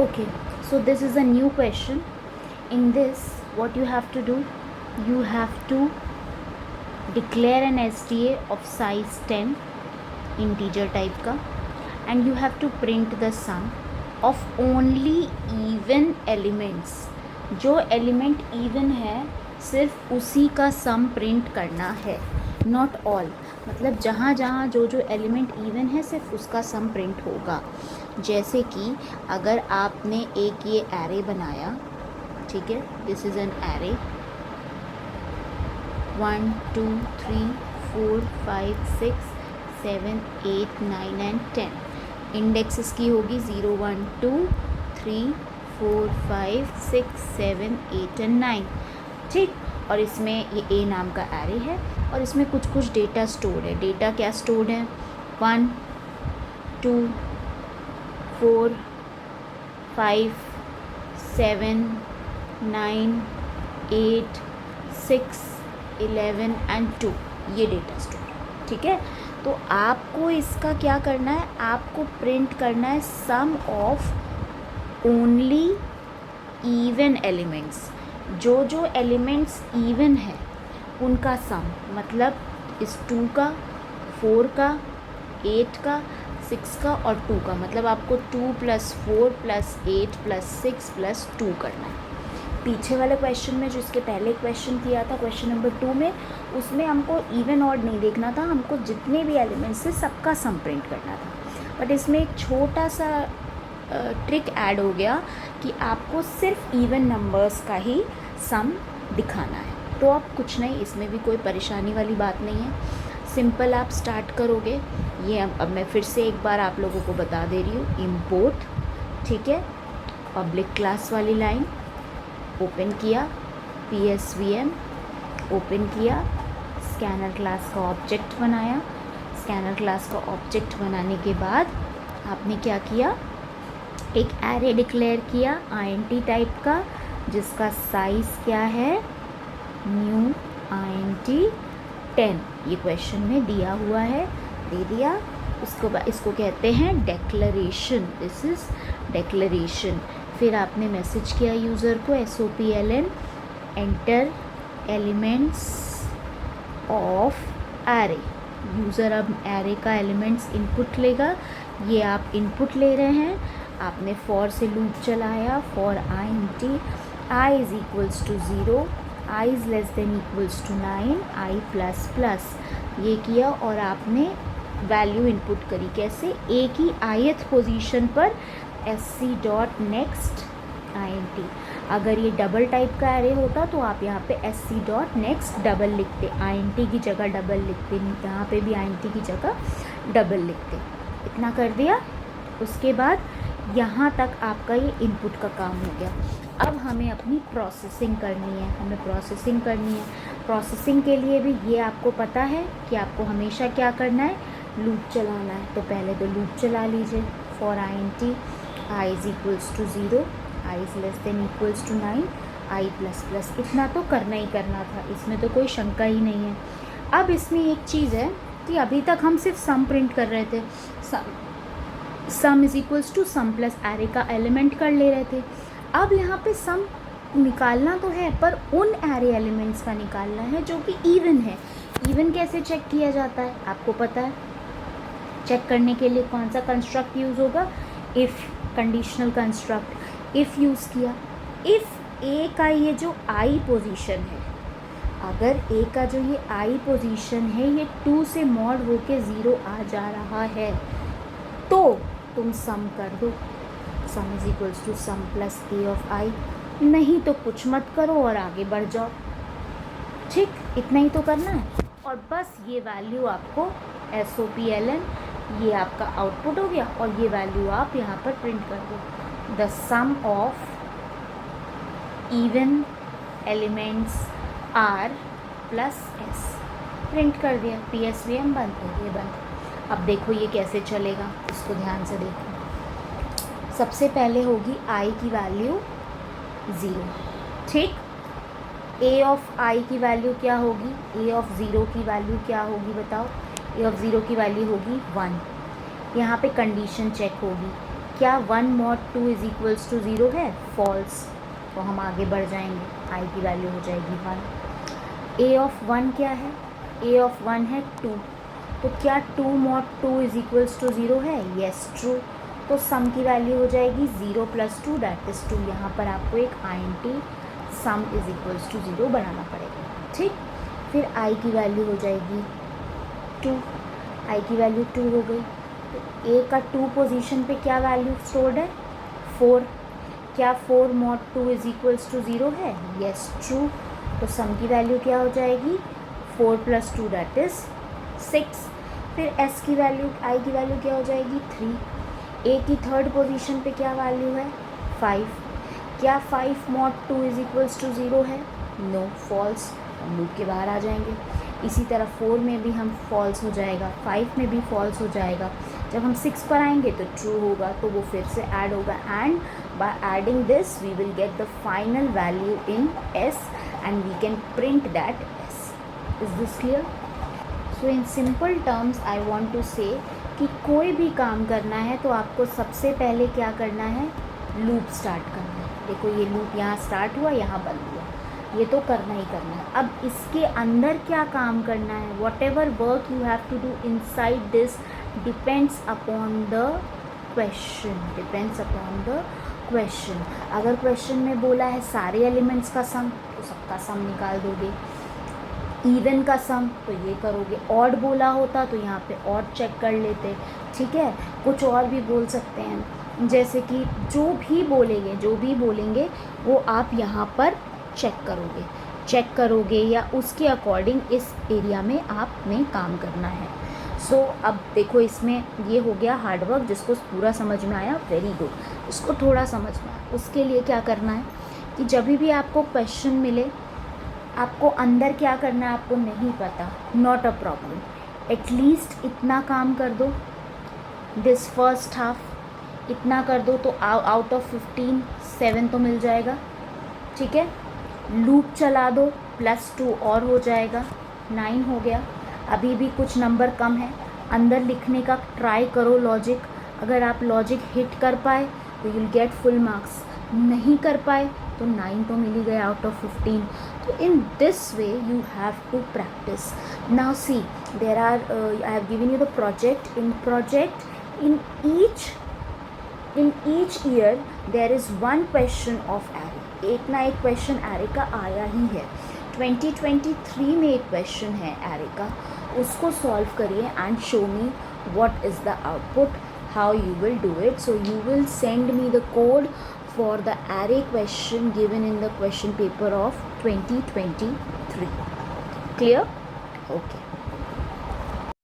Okay, so this is a new question. In this, what you have to do, you have to declare an SDA of size 10 integer type का, and you have to print the sum of only even elements. जो element even है सिर्फ उसी का सम print करना है, not all. मतलब जहाँ जहाँ जो जो एलिमेंट इवन है सिर्फ उसका सम प्रिंट होगा. जैसे कि अगर आपने एक ये एरे बनाया, ठीक है, this is an array 1 2 3 4 5 6 7 8 9 and 10. Index इसकी होगी 0 1 2 3 4 5 6 7 8 एंड 9. ठीक. और इसमें ये ए नाम का एरे है और इसमें कुछ कुछ डेटा स्टोर्ड है. डेटा क्या स्टोर्ड है? 1 2 4 5 7 9 8 6 11 एंड 2. ये डेटा स्टोर. ठीक है. तो आपको इसका क्या करना है? आपको प्रिंट करना है सम ऑफ ओनली इवन एलिमेंट्स. जो जो एलिमेंट्स इवन है उनका सम, मतलब इस 2 का 4 का 8 का 6 का और 2 का. मतलब आपको 2 + 4 + 8 + 6 + 2 करना है. पीछे वाले क्वेश्चन में जो इसके पहले क्वेश्चन किया था, क्वेश्चन नंबर 2 में, उसमें हमको इवन ऑड नहीं देखना था, हमको जितने भी एलिमेंट्स थे सबका सम प्रिंट करना था. बट इसमें एक छोटा सा ट्रिक ऐड हो गया कि आपको सिर्फ इवन नंबर्स का ही सम दिखाना है. तो अब कुछ नहीं, इसमें भी कोई परेशानी वाली बात नहीं है. सिंपल आप स्टार्ट करोगे. ये अब मैं फिर से एक बार आप लोगों को बता दे रही हूँ. इम्पोर्ट, ठीक है, पब्लिक क्लास वाली लाइन ओपन किया, PSVM ओपन किया, स्कैनर क्लास का ऑब्जेक्ट बनाया. स्कैनर क्लास का ऑब्जेक्ट बनाने के बाद आपने क्या किया? एक एरे डिक्लेयर किया INT टाइप का, जिसका साइज़ क्या है? New INT 10. ये क्वेश्चन में दिया हुआ है, दे दिया. उसको इसको कहते हैं डेक्लरेशन. This is declaration. फिर आपने मैसेज किया यूज़र को SOPLN enter elements of array. User अब एरे का एलिमेंट्स इनपुट लेगा. ये आप इनपुट ले रहे हैं. आपने फॉर से लूप चलाया. For INT I is equals to 0, I is less than equals to 9, I plus plus. ये किया और आपने वैल्यू इनपुट करी. कैसे? ए की ith पोजीशन पर sc.next INT. अगर ये डबल टाइप का एरे होता तो आप यहाँ पे sc.next डबल लिखते, INT की जगह डबल लिखते, यहाँ पे भी INT की जगह डबल लिखते. इतना कर दिया. उसके बाद यहाँ तक आपका ये इनपुट का काम हो गया. अब हमें अपनी प्रोसेसिंग करनी है. प्रोसेसिंग के लिए भी ये आपको पता है कि आपको हमेशा क्या करना है? लूप चलाना है. तो पहले तो लूप चला लीजिए. For INT I is equals to 0, I is less than equals to 9, I plus plus. इतना तो करना ही करना था, इसमें तो कोई शंका ही नहीं है. अब इसमें एक चीज़ है कि अभी तक हम सिर्फ सम प्रिंट कर रहे थे. Sum is equals to sum plus array का एलिमेंट कर ले रहे थे. अब यहाँ पे सम निकालना तो है, पर उन एरे एलिमेंट्स का निकालना है जो कि इवन है. इवन कैसे चेक किया जाता है आपको पता है? चेक करने के लिए कौन सा कंस्ट्रक्ट यूज़ होगा? If conditional construct. If use किया. इफ़ ए का ये जो आई पोजीशन है, अगर ए का जो ये आई पोजीशन है ये 2 से मॉड होके 0 आ जा रहा है तो तुम सम कर दो. Sum is equals to sum plus a of i. नहीं तो कुछ मत करो और आगे बढ़ जाओ. ठीक, इतना ही तो करना है. और बस ये वैल्यू आपको SOPLN, ये आपका आउटपुट हो गया और ये वैल्यू आप यहाँ पर प्रिंट कर दो. The sum of even elements are plus S. Print कर दिया. PSVM बंद है, ये बंद. अब देखो ये कैसे चलेगा, इसको ध्यान से देखो. सबसे पहले होगी I की वैल्यू 0. ठीक. A ऑफ I की वैल्यू क्या होगी? A ऑफ 0 की वैल्यू क्या होगी बताओ? A ऑफ 0 की वैल्यू होगी 1. यहाँ पे कंडीशन चेक होगी क्या 1 mod 2 इज इक्वल्स टू 0 है? फॉल्स। तो हम आगे बढ़ जाएंगे, आई की वैल्यू हो जाएगी 1। ए ऑफ 1 क्या है? ए ऑफ 1 है 2। तो क्या 2 mod 2 इज इक्वल्स टू 0 है? Yes, true. तो सम की वैल्यू हो जाएगी 0 + 2 दैट इज़ 2। यहाँ पर आपको एक INT sum is equals to 0 बनाना पड़ेगा, ठीक। फिर आई की वैल्यू हो जाएगी 2। आई की वैल्यू 2 हो गई। तो ए का 2 पोजीशन पे क्या वैल्यू स्टोर्ड है? 4। क्या 4 mod 2 इज इक्वल्स टू 0 है? Yes, true. तो सम की वैल्यू क्या हो जाएगी? 4 + 2 दैट इज़ 6। फिर एस की वैल्यू, आई की वैल्यू क्या हो जाएगी? 3। ए की 3rd पोजीशन पे क्या वैल्यू है? 5। क्या 5 mod 2 इज इक्वल्स टू 0 है? No, false. हम लूप के बाहर आ जाएंगे। इसी तरह 4 में भी हम फॉल्स हो जाएगा, 5 में भी फॉल्स हो जाएगा। जब हम 6 पर आएंगे तो ट्रू होगा, तो वो फिर से ऐड होगा। And by adding this we will get the final value in S and we can print that S. Is this clear? So in simple terms I want to say कि कोई भी काम करना है तो आपको सबसे पहले क्या करना है? लूप स्टार्ट करना है। देखो ये लूप यहाँ स्टार्ट हुआ, यहाँ बंद हुआ, ये तो करना ही करना है। अब इसके अंदर क्या काम करना है? Whatever work you have to do inside this depends upon the question, depends upon the question. अगर क्वेश्चन में बोला है सारे एलिमेंट्स का सम, तो सबका सम निकाल दोगे। इवन का सम तो ये करोगे। ऑड बोला होता तो यहाँ पे ऑड चेक कर लेते, ठीक है। कुछ और भी बोल सकते हैं, जैसे कि जो भी बोलेंगे वो आप यहाँ पर चेक करोगे या उसके अकॉर्डिंग इस एरिया में आपने काम करना है। सो अब देखो इसमें ये हो गया हार्डवर्क, जिसको पूरा समझ में आया वेरी गुड, इसको थोड़ा समझ में आया। उसके लिए क्या करना है कि जब भी आपको क्वेश्चन मिले, आपको अंदर क्या करना है आपको नहीं पता, नॉट अ प्रॉब्लम, एटलीस्ट इतना काम कर दो, दिस फर्स्ट हाफ इतना कर दो तो आउट ऑफ 15 7 तो मिल जाएगा, ठीक है। लूप चला दो, +2 और हो जाएगा, 9 हो गया। अभी भी कुछ नंबर कम है, अंदर लिखने का ट्राई करो लॉजिक। अगर आप लॉजिक हिट कर पाए तो you will get full marks, नहीं कर पाए तो 9 तो मिल ही गया आउट ऑफ 15। तो in this way you have to practise. Now see there are I have given you the project. In each year there is 1 question of array. एक ना एक क्वेश्चन एरे का आया ही है। 2023 में एक क्वेश्चन है एरे का, उसको सॉल्व करिए and show me what is the output, how you will do it. So you will send me the code for the array question given in the question paper of 2023. Clear? Okay.